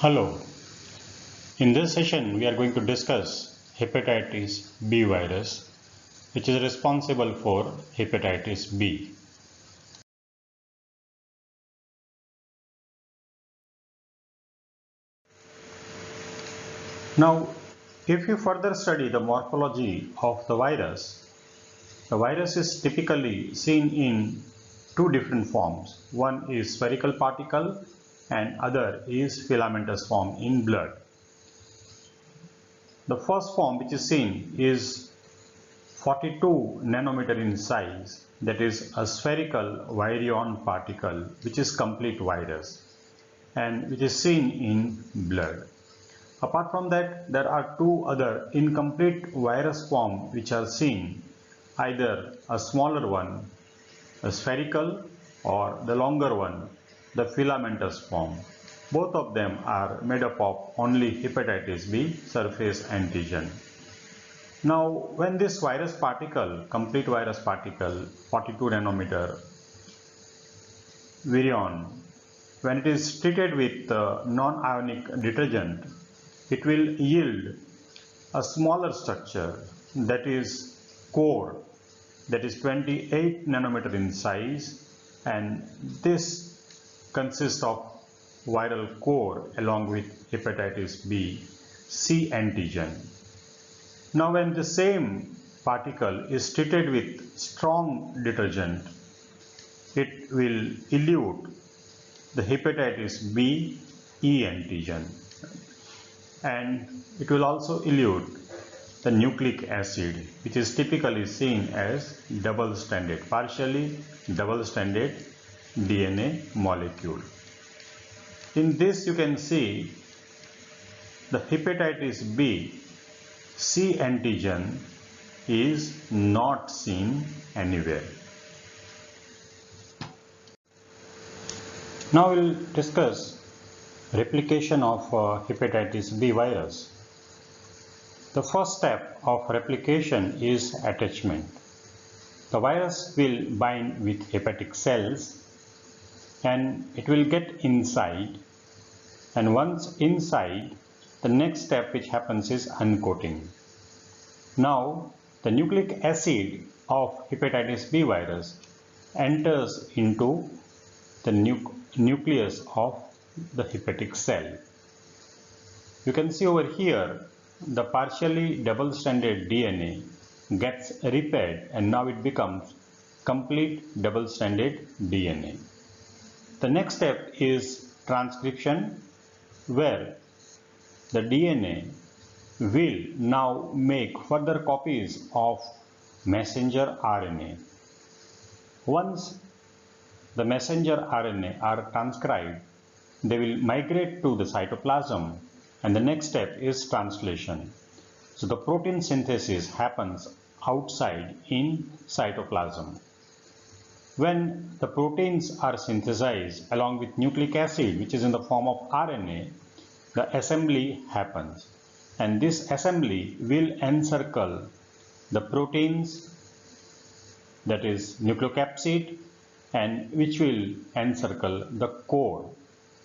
Hello, in this session we are going to discuss hepatitis B virus, which is responsible for hepatitis B. Now, if you further study the morphology of the virus is typically seen in two different forms. One is spherical particle and other is filamentous form in blood. The first form which is seen is 42 nanometer in size, that is a spherical virion particle which is complete virus and which is seen in blood. Apart from that, there are two other incomplete virus forms which are seen, either a smaller one, a spherical, or the longer one, the filamentous form. Both of them are made up of only hepatitis B surface antigen. Now, when this virus particle, complete virus particle, 42 nanometer virion, when it is treated with non-ionic detergent, it will yield a smaller structure, that is core, that is 28 nanometer in size, and this consists of viral core along with hepatitis B C antigen. Now, when the same particle is treated with strong detergent, it will elute the hepatitis B E antigen, and it will also elute the nucleic acid, which is typically seen as partially double-stranded DNA molecule. In this you can see the hepatitis B C antigen is not seen anywhere. Now we will discuss replication of hepatitis B virus. The first step of replication is attachment. The virus will bind with hepatic cells and it will get inside, and once inside, the next step which happens is uncoating. Now, the nucleic acid of hepatitis B virus enters into the nucleus of the hepatic cell. You can see over here the partially double-stranded DNA gets repaired and now it becomes complete double-stranded DNA. The next step is transcription, where the DNA will now make further copies of messenger RNA. Once the messenger RNA are transcribed, they will migrate to the cytoplasm, and the next step is translation. So the protein synthesis happens outside in cytoplasm. When the proteins are synthesized along with nucleic acid, which is in the form of RNA, the assembly happens, and this assembly will encircle the proteins, that is nucleocapsid, and which will encircle the core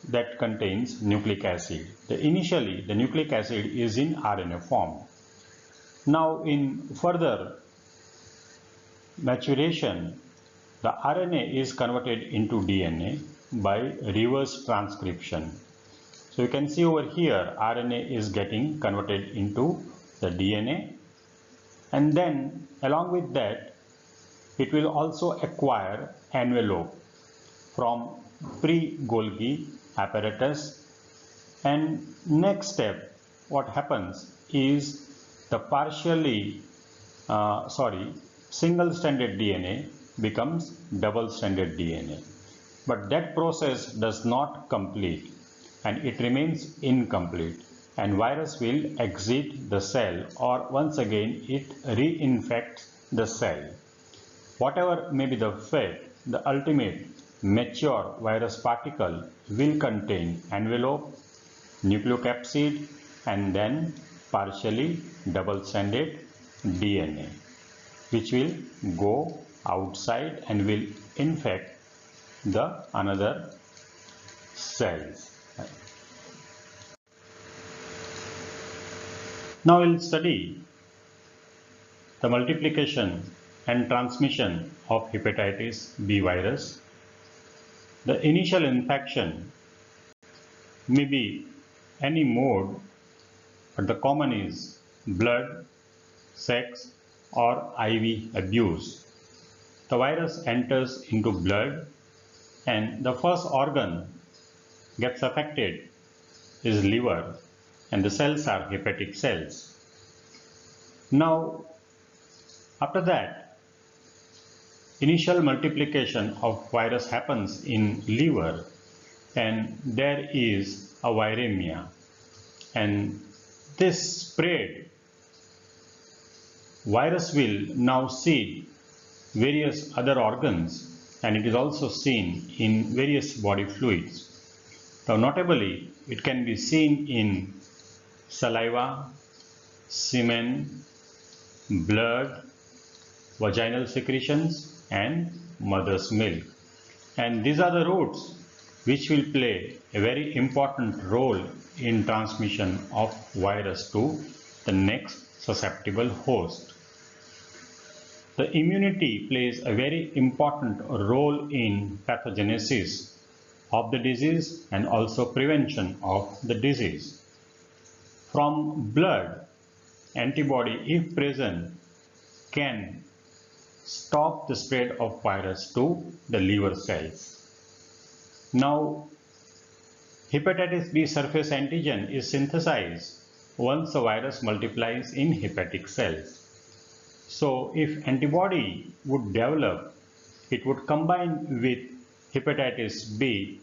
that contains nucleic acid. Initially, the nucleic acid is in RNA form. Now, in further maturation, the RNA is converted into DNA by reverse transcription. So you can see over here, RNA is getting converted into the DNA, and then along with that, it will also acquire envelope from pre-Golgi apparatus, and next step what happens is the single-stranded DNA becomes double-stranded DNA, but that process does not complete and it remains incomplete, and virus will exit the cell, or once again it reinfects the cell. Whatever may be the fate, the ultimate mature virus particle will contain envelope, nucleocapsid, and then partially double-stranded DNA, which will go outside and will infect the another cells. Now we'll study the multiplication and transmission of hepatitis B virus. The initial infection may be any mode, but the common is blood, sex, or IV abuse. The virus enters into blood and the first organ gets affected is liver, and the cells are hepatic cells. Now, after that, initial multiplication of virus happens in liver and there is a viremia, and this spread virus will now seed various other organs, and it is also seen in various body fluids. Now notably, it can be seen in saliva, semen, blood, vaginal secretions, and mother's milk. And these are the routes which will play a very important role in transmission of virus to the next susceptible host. The immunity plays a very important role in pathogenesis of the disease and also prevention of the disease. From blood, antibody, if present, can stop the spread of virus to the liver cells. Now, hepatitis B surface antigen is synthesized once the virus multiplies in hepatic cells. So, if antibody would develop, it would combine with hepatitis B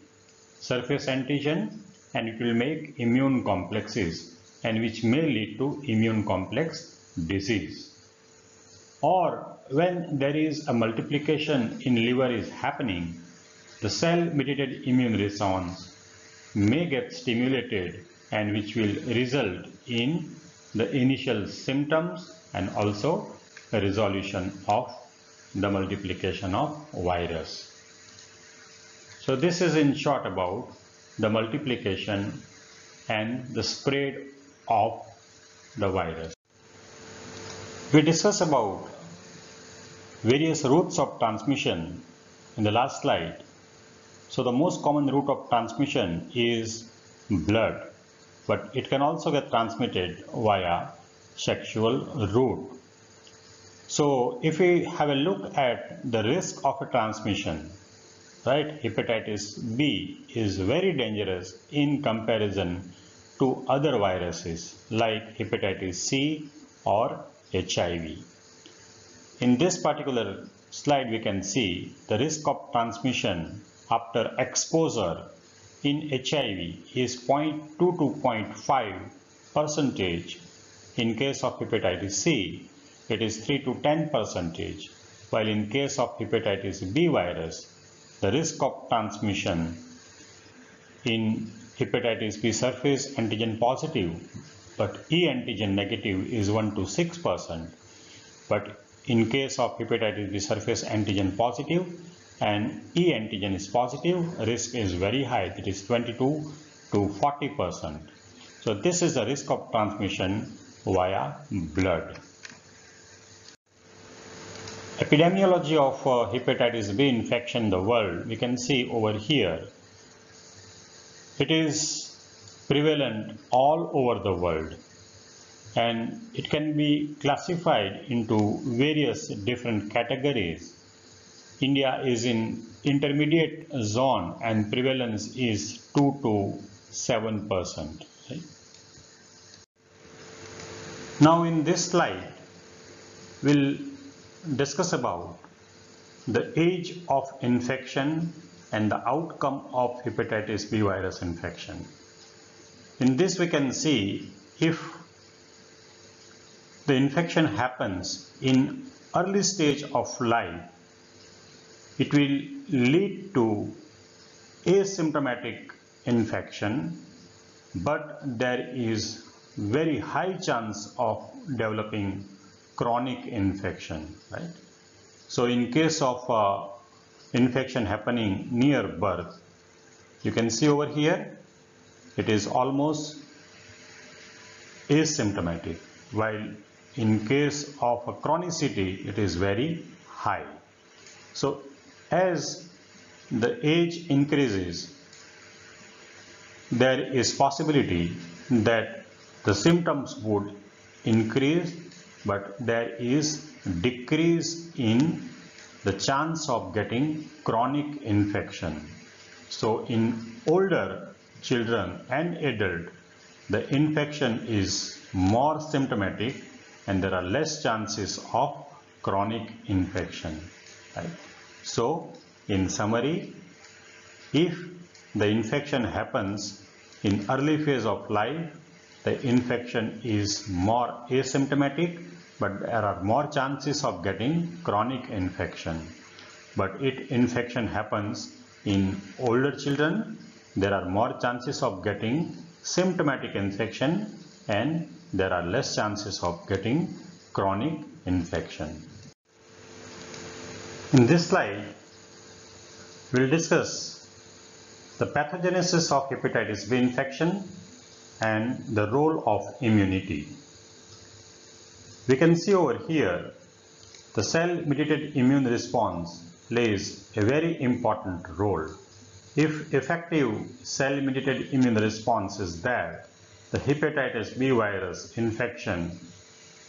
surface antigen and it will make immune complexes, and which may lead to immune complex disease. Or when there is a multiplication in liver is happening, the cell-mediated immune response may get stimulated, and which will result in the initial symptoms and also the resolution of the multiplication of virus. So this is in short about the multiplication and the spread of the virus. We discussed about various routes of transmission in the last slide. So the most common route of transmission is blood, but it can also get transmitted via sexual route. So if we have a look at the risk of a transmission, right, hepatitis B is very dangerous in comparison to other viruses like hepatitis C or HIV. In this particular slide, we can see the risk of transmission after exposure in HIV is 0.2 to 0.5%. In case of hepatitis C, it is 3 to 10%, while in case of hepatitis B virus, the risk of transmission in hepatitis B surface antigen positive but E antigen negative is 1 to 6%, but in case of hepatitis B surface antigen positive and E antigen is positive, risk is very high, that is 22 to 40%. So this is the risk of transmission via blood. Epidemiology of hepatitis B infection in the world, we can see over here. It is prevalent all over the world, and it can be classified into various different categories. India is in intermediate zone and prevalence is 2 to 7%. Right? Now in this slide, we'll discuss about the age of infection and the outcome of hepatitis B virus infection. In this we can see if the infection happens in early stage of life, it will lead to asymptomatic infection, but there is very high chance of developing chronic infection, right? So in case of infection happening near birth, you can see over here, it is almost asymptomatic, while in case of a chronicity it is very high. So as the age increases, there is possibility that the symptoms would increase, but there is decrease in the chance of getting chronic infection. So in older children and adult, the infection is more symptomatic and there are less chances of chronic infection. Right? So in summary, if the infection happens in early phase of life, the infection is more asymptomatic, but there are more chances of getting chronic infection. But if infection happens in older children, there are more chances of getting symptomatic infection and there are less chances of getting chronic infection. In this slide, we will discuss the pathogenesis of hepatitis B infection and the role of immunity. We can see over here the cell-mediated immune response plays a very important role. If effective cell-mediated immune response is there, the hepatitis B virus infection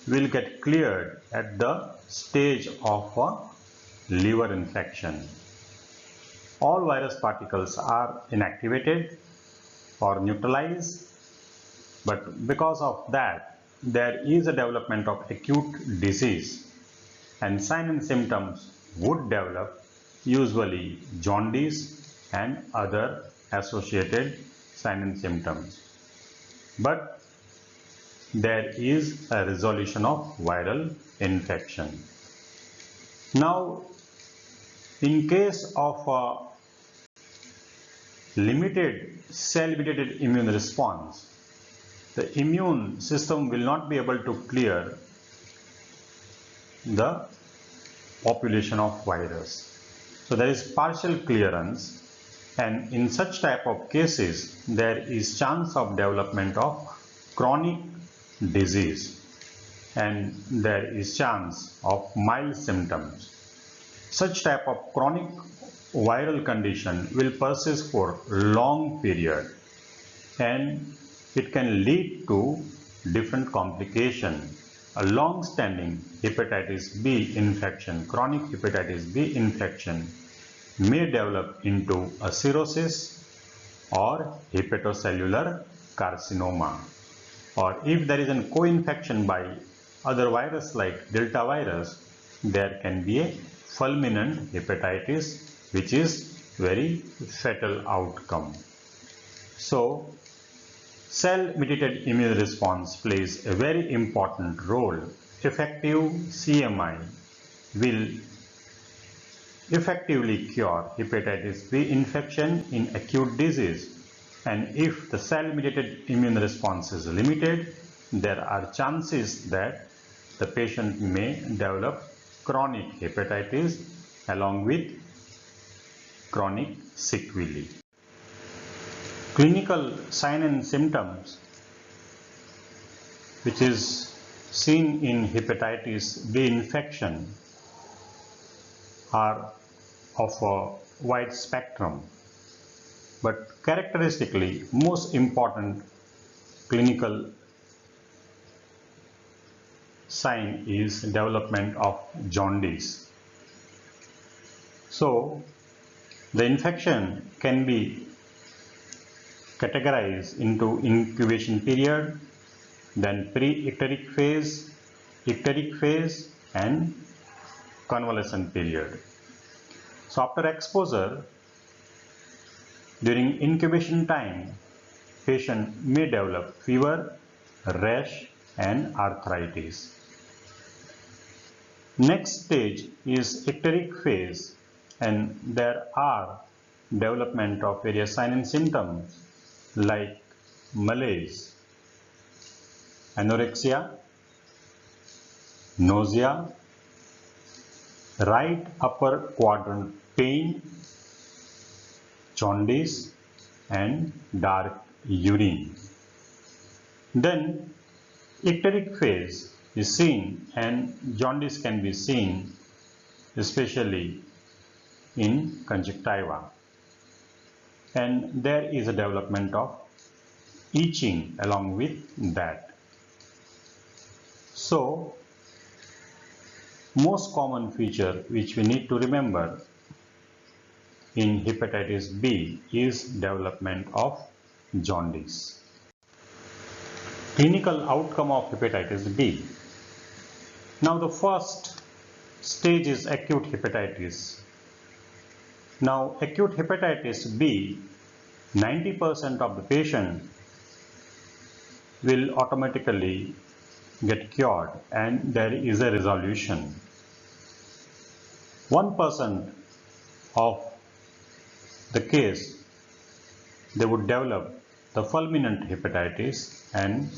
will get cleared at the stage of a liver infection. All virus particles are inactivated or neutralized, but because of that, there is a development of acute disease and signs and symptoms would develop, usually jaundice and other associated signs and symptoms. But there is a resolution of viral infection. Now, in case of a limited cell-mediated immune response, the immune system will not be able to clear the population of virus. So there is partial clearance, and in such type of cases there is chance of development of chronic disease and there is chance of mild symptoms. Such type of chronic viral condition will persist for long period and it can lead to different complications. A long-standing hepatitis B infection, chronic hepatitis B infection may develop into a cirrhosis or hepatocellular carcinoma. Or if there is a co-infection by other virus like Delta virus, there can be a fulminant hepatitis, which is very fatal outcome. So, cell-mediated immune response plays a very important role. Effective CMI will effectively cure hepatitis B infection in acute disease, and if the cell-mediated immune response is limited, there are chances that the patient may develop chronic hepatitis along with chronic sequelae. Clinical signs and symptoms which is seen in hepatitis B infection are of a wide spectrum, but characteristically most important clinical sign is development of jaundice. So the infection can be categorized into incubation period, then pre-icteric phase and convalescent period. So after exposure, during incubation time, patient may develop fever, rash and arthritis. Next stage is icteric phase, and there are development of various signs and symptoms like malaise, anorexia, nausea, right upper quadrant pain, jaundice and dark urine. Then icteric phase is seen and jaundice can be seen especially in conjunctiva, and there is a development of itching along with that. So most common feature which we need to remember in hepatitis B is development of jaundice. Clinical outcome of hepatitis B. Now the first stage is acute hepatitis. Now acute hepatitis B, 90% of the patient will automatically get cured and there is a resolution. 1% of the case they would develop the fulminant hepatitis and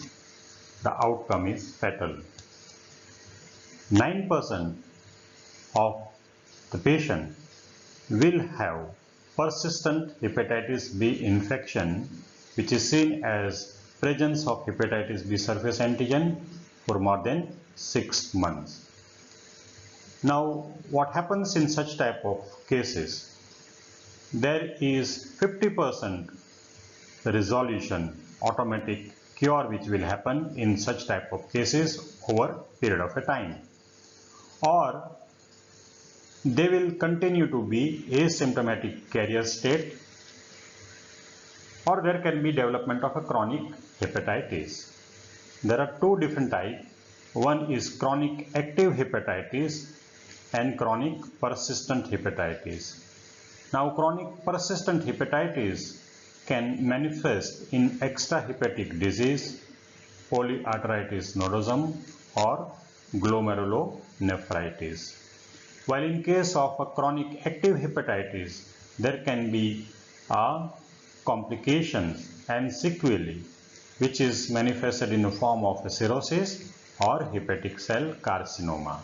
the outcome is fatal. 9% of the patient will have persistent hepatitis B infection, which is seen as presence of hepatitis B surface antigen for more than 6 months. Now what happens in such type of cases? There is 50% resolution, automatic cure which will happen in such type of cases over period of a time, or they will continue to be asymptomatic carrier state, or there can be development of a chronic hepatitis. There are two different types. One is chronic active hepatitis and chronic persistent hepatitis. Now chronic persistent hepatitis can manifest in extrahepatic disease, polyarteritis nodosum or glomerulonephritis. While in case of a chronic active hepatitis, there can be complications and sequelae which is manifested in the form of a cirrhosis or hepatic cell carcinoma.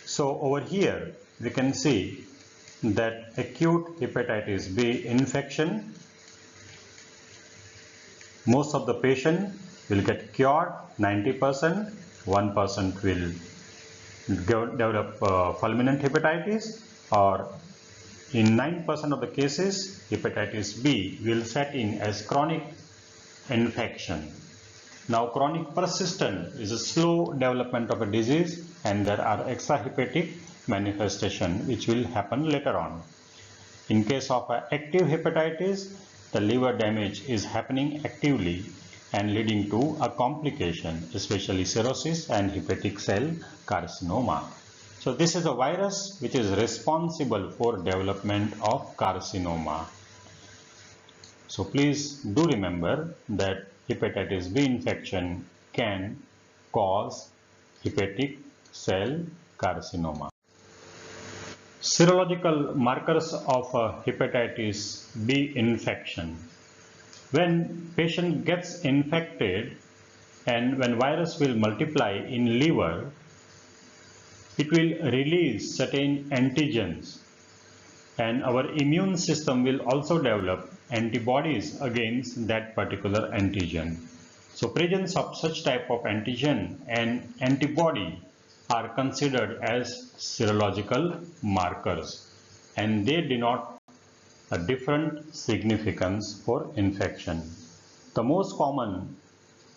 So over here we can see that acute hepatitis B infection, most of the patient will get cured, 90%, 1% will develop fulminant hepatitis, or in 9% of the cases hepatitis B will set in as chronic infection. Now chronic persistent is a slow development of a disease and there are extrahepatic manifestation which will happen later on. In case of active hepatitis, the liver damage is happening actively and leading to a complication, especially cirrhosis and hepatic cell carcinoma. So this is a virus which is responsible for development of carcinoma. So please do remember that hepatitis B infection can cause hepatic cell carcinoma. Serological markers of hepatitis B infection. When patient gets infected and when virus will multiply in liver, it will release certain antigens and our immune system will also develop antibodies against that particular antigen. So presence of such type of antigen and antibody are considered as serological markers and they denote a different significance for infection. The most common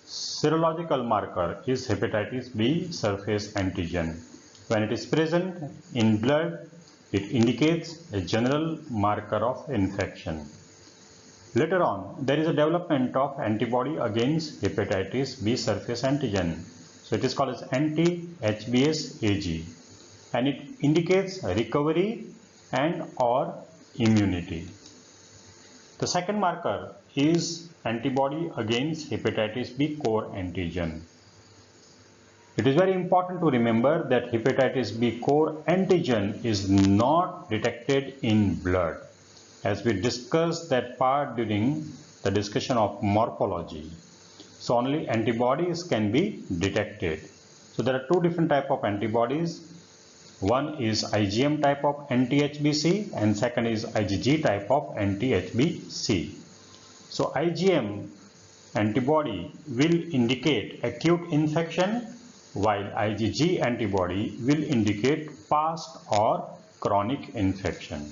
serological marker is hepatitis B surface antigen. When it is present in blood, it indicates a general marker of infection. Later on, there is a development of antibody against hepatitis B surface antigen. So it is called as anti-HBsAg and it indicates recovery and or immunity. The second marker is antibody against hepatitis B core antigen. It is very important to remember that hepatitis B core antigen is not detected in blood, as we discussed that part during the discussion of morphology. So only antibodies can be detected. So there are two different types of antibodies. One is IgM type of anti-HBc and second is IgG type of anti-HBc. So IgM antibody will indicate acute infection, while IgG antibody will indicate past or chronic infection.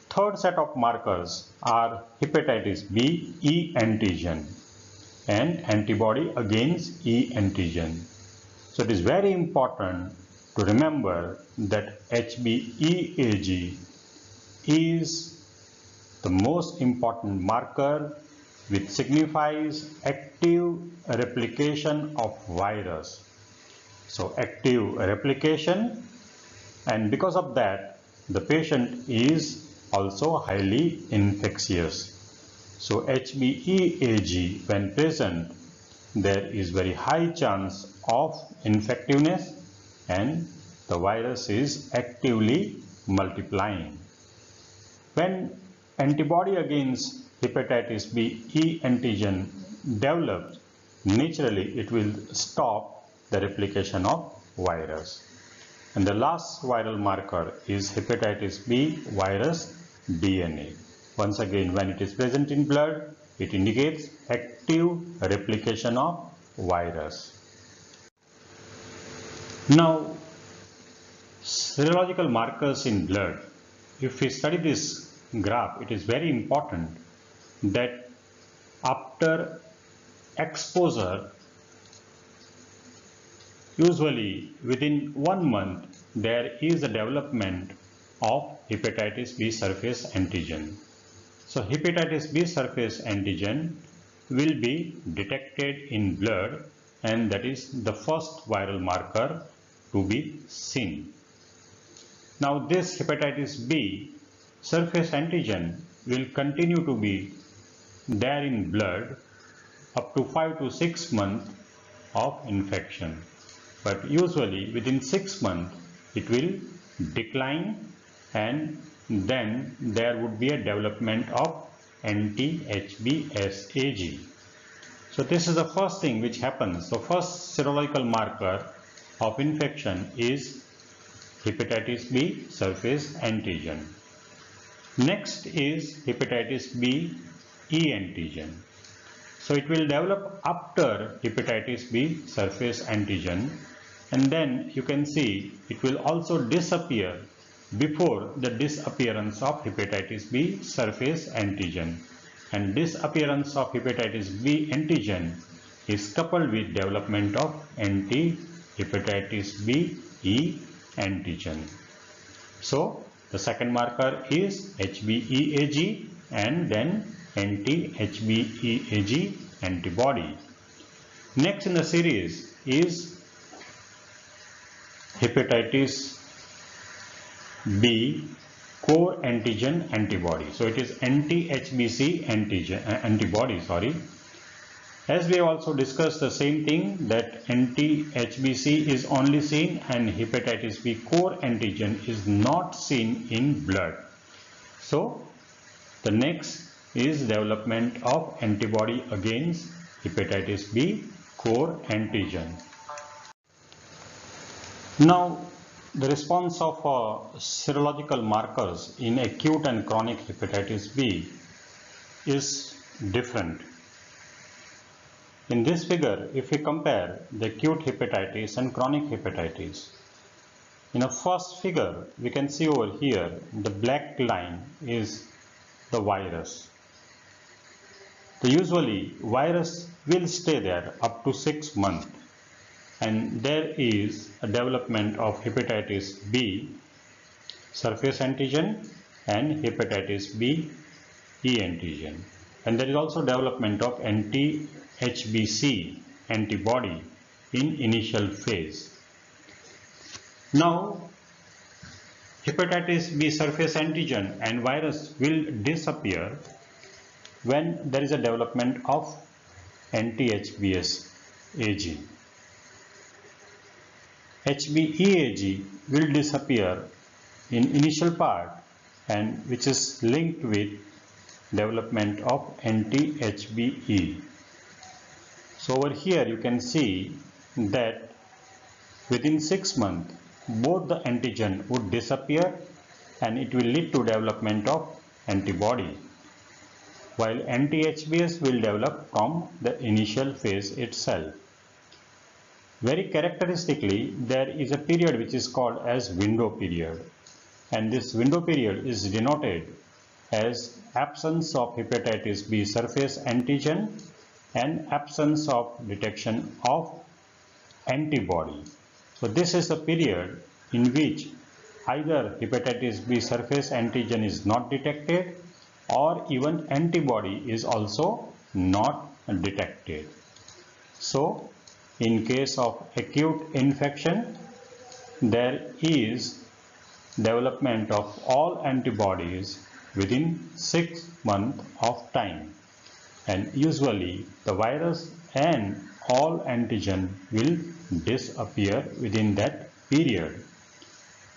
Third set of markers are hepatitis B E antigen and antibody against E antigen. So it is very important to remember that HBeAg is the most important marker which signifies active replication of virus. So active replication, and because of that the patient is also highly infectious. So HBeAg when present, there is very high chance of infectiveness and the virus is actively multiplying. When antibody against hepatitis B E antigen develops, naturally it will stop the replication of virus. And the last viral marker is hepatitis B virus DNA. Once again, when it is present in blood, it indicates active replication of virus. Now, serological markers in blood. If we study this graph, it is very important that after exposure, usually within 1 month, there is a development of hepatitis B surface antigen. So hepatitis B surface antigen will be detected in blood, and that is the first viral marker to be seen. Now this hepatitis B surface antigen will continue to be there in blood up to 5 to 6 months of infection. But usually within 6 months it will decline, and then there would be a development of anti-HBsAg. So this is the first thing which happens. So first serological marker of infection is hepatitis B surface antigen. Next is hepatitis B E antigen. So it will develop after hepatitis B surface antigen, and then you can see it will also disappear before the disappearance of hepatitis B surface antigen. And disappearance of hepatitis B antigen is coupled with development of anti-hepatitis B E antigen. So the second marker is HBeAg and then anti-HBeAg antibody. Next in the series is hepatitis B core antigen antibody. So it is anti-HBc antibody. As we have also discussed the same thing, that anti-HBc is only seen and hepatitis B core antigen is not seen in blood. So the next is development of antibody against hepatitis B core antigen. Now the response of serological markers in acute and chronic hepatitis B is different. In this figure, if we compare the acute hepatitis and chronic hepatitis, in the first figure we can see over here the black line is the virus. So usually virus will stay there up to 6 months, and there is a development of hepatitis B surface antigen and hepatitis B E antigen, and there is also development of anti-HBc antibody in initial phase. Now hepatitis B surface antigen and virus will disappear when there is a development of anti-HBsAg. HBeAg will disappear in initial part, and which is linked with development of anti-HBe. So over here you can see that within 6 months both the antigen would disappear and it will lead to development of antibody. while anti-HBs will develop from the initial phase itself. Very characteristically, there is a period which is called as window period, and this window period is denoted as absence of hepatitis B surface antigen and absence of detection of antibody. So this is the period in which either hepatitis B surface antigen is not detected or even antibody is also not detected. So in case of acute infection, there is development of all antibodies within 6 months of time, and usually the virus and all antigen will disappear within that period.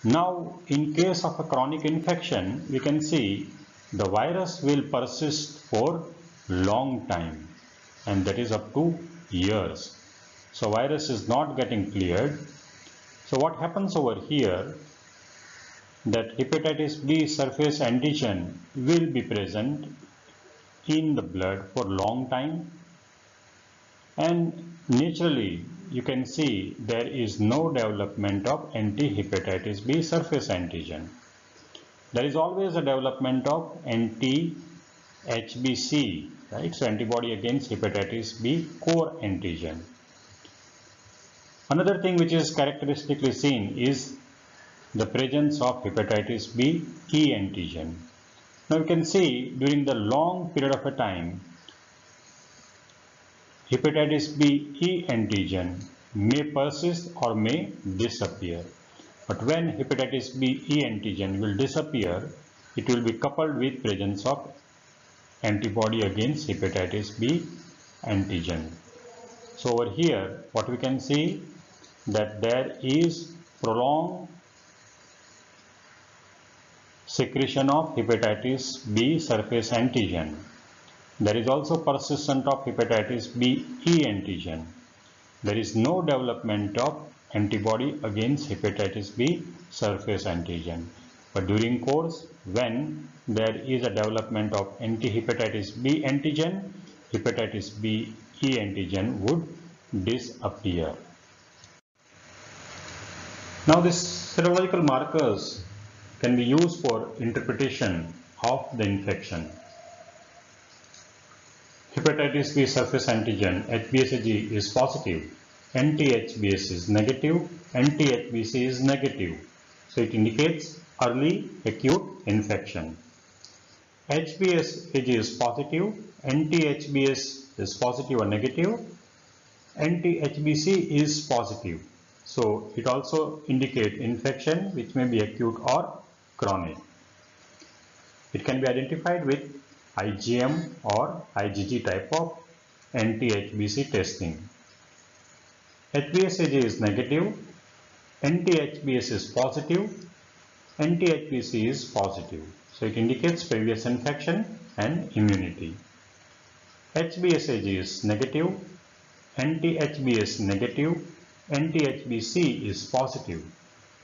Now, in case of a chronic infection, we can see the virus will persist for long time, and that is up to years. So virus is not getting cleared. So what happens over here, that hepatitis B surface antigen will be present in the blood for long time, and naturally you can see there is no development of anti-hepatitis B surface antigen. There is always a development of anti-HBC, right? So antibody against hepatitis B core antigen. Another thing which is characteristically seen is the presence of hepatitis B E antigen. Now you can see during the long period of a time, hepatitis B E antigen may persist or may disappear. But when hepatitis B E antigen will disappear, it will be coupled with presence of antibody against hepatitis B antigen. So over here, what we can see, that there is prolonged secretion of hepatitis B surface antigen. There is also persistence of hepatitis B E antigen. There is no development of antibody against hepatitis B surface antigen. But during course, when there is a development of anti-hepatitis B antigen, hepatitis B E antigen would disappear. Now these serological markers can be used for interpretation of the infection. Hepatitis B surface antigen HBsAg is positive, anti-HBs is negative, anti-HBc is negative. So it indicates early acute infection. HBsAg is positive, anti-HBs is positive or negative, anti-HBc is positive. So it also indicates infection which may be acute or chronic. It can be identified with IgM or IgG type of anti-HBc testing. HBsAg is negative, anti-HBs is positive, anti-HBc is positive. So it indicates previous infection and immunity. HBsAg is negative, anti-HBs negative, anti-HBc is positive.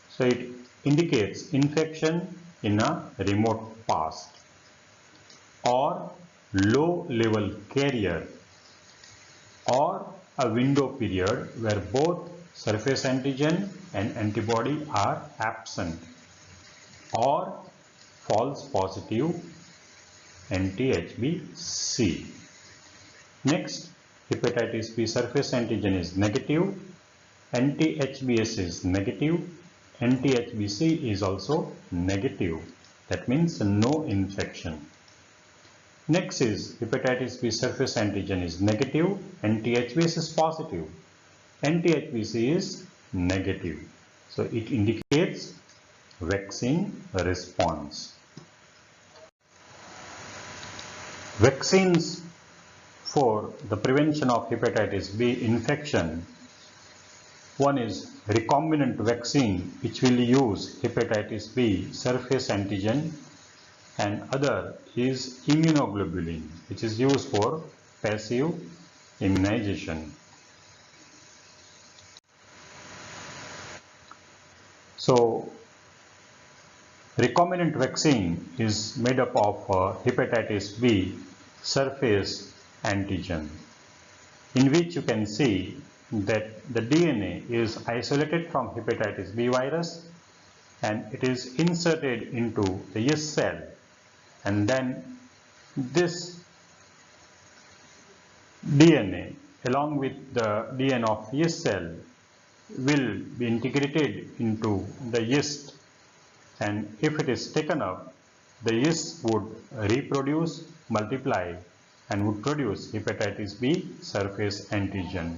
So it indicates infection in a remote past or low level carrier, or a window period where both surface antigen and antibody are absent, or false positive anti-HBc. Next, hepatitis B surface antigen is negative, anti-HBs is negative, anti-HBc is also negative. That means no infection. Next is hepatitis B surface antigen is negative, anti-HBs is positive, anti-HBc is negative. So it indicates vaccine response. Vaccines for the prevention of hepatitis B infection. One is recombinant vaccine, which will use hepatitis B surface antigen, and other is immunoglobulin, which is used for passive immunization. So recombinant vaccine is made up of hepatitis B surface antigen, in which you can see that the DNA is isolated from hepatitis B virus and it is inserted into the yeast cell, and then this DNA along with the DNA of yeast cell will be integrated into the yeast, and if it is taken up, the yeast would reproduce, multiply and would produce hepatitis B surface antigen.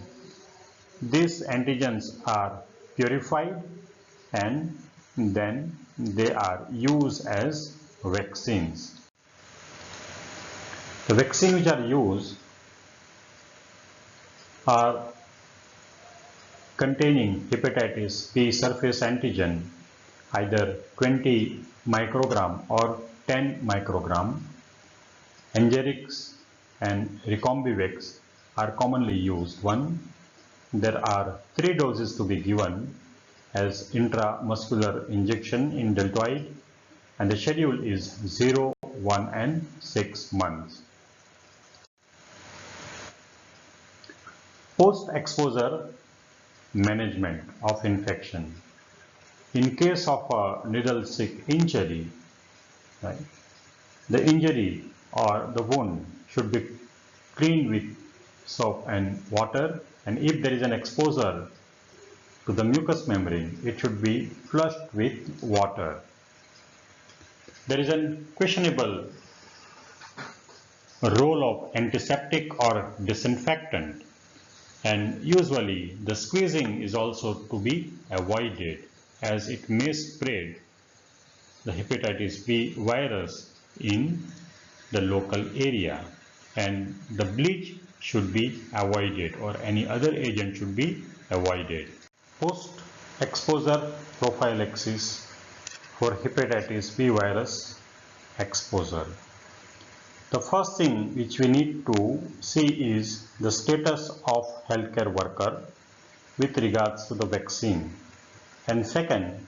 These antigens are purified and then they are used as vaccines. The vaccines which are used are containing hepatitis B surface antigen, either 20 microgram or 10 microgram. Engerix and Recombivex are commonly used. There are 3 doses to be given as intramuscular injection in deltoid, and the schedule is 0, 1 and 6 months. Post-exposure management of infection. In case of a needle stick injury, right, the injury or the wound should be cleaned with soap and water, and if there is an exposure to the mucous membrane, it should be flushed with water. There is a questionable role of antiseptic or disinfectant, and usually the squeezing is also to be avoided as it may spread the hepatitis B virus in the local area, and the bleach should be avoided or any other agent should be avoided. Post-exposure prophylaxis for hepatitis B virus exposure. The first thing which we need to see is the status of healthcare worker with regards to the vaccine, and second,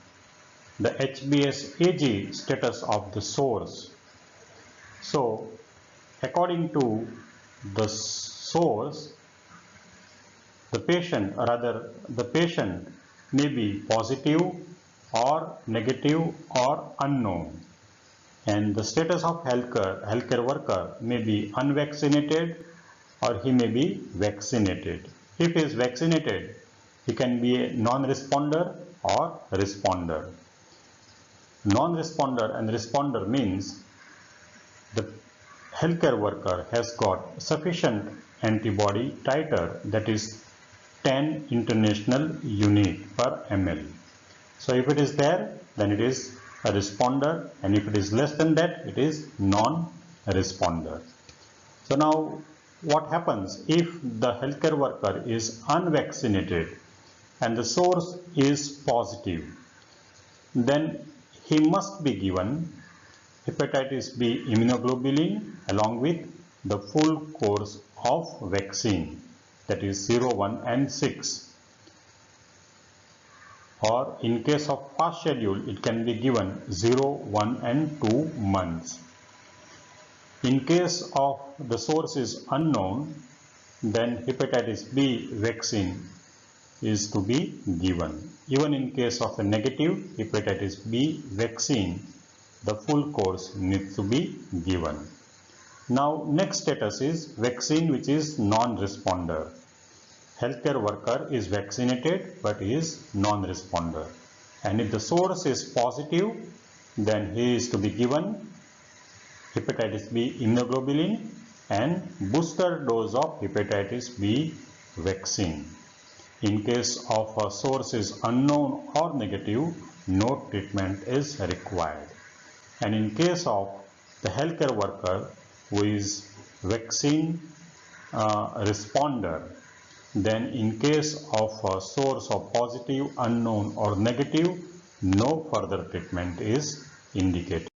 the HBsAg status of the source. So according to the source, the patient may be positive or negative or unknown, and the status of healthcare worker may be unvaccinated or he may be vaccinated. If he is vaccinated, he can be a non-responder or responder. Non-responder and responder means the healthcare worker has got sufficient antibody titer, that is 10 international unit per ml. So if it is there, then it is a responder, and if it is less than that, it is non-responder. So now what happens if the healthcare worker is unvaccinated and the source is positive? Then he must be given hepatitis B immunoglobulin along with the full course of vaccine, that is 0, 1 and 6. Or in case of fast schedule, it can be given 0, 1 and 2 months. In case of the source is unknown, then hepatitis B vaccine is to be given. Even in case of a negative hepatitis B vaccine, the full course needs to be given. Now next status is vaccine which is non-responder. Healthcare worker is vaccinated but is non-responder, and if the source is positive, then he is to be given hepatitis B immunoglobulin and booster dose of hepatitis B vaccine. In case of a source is unknown or negative, no treatment is required. And in case of the healthcare worker who is vaccine responder, then in case of a source of positive, unknown or negative, no further treatment is indicated.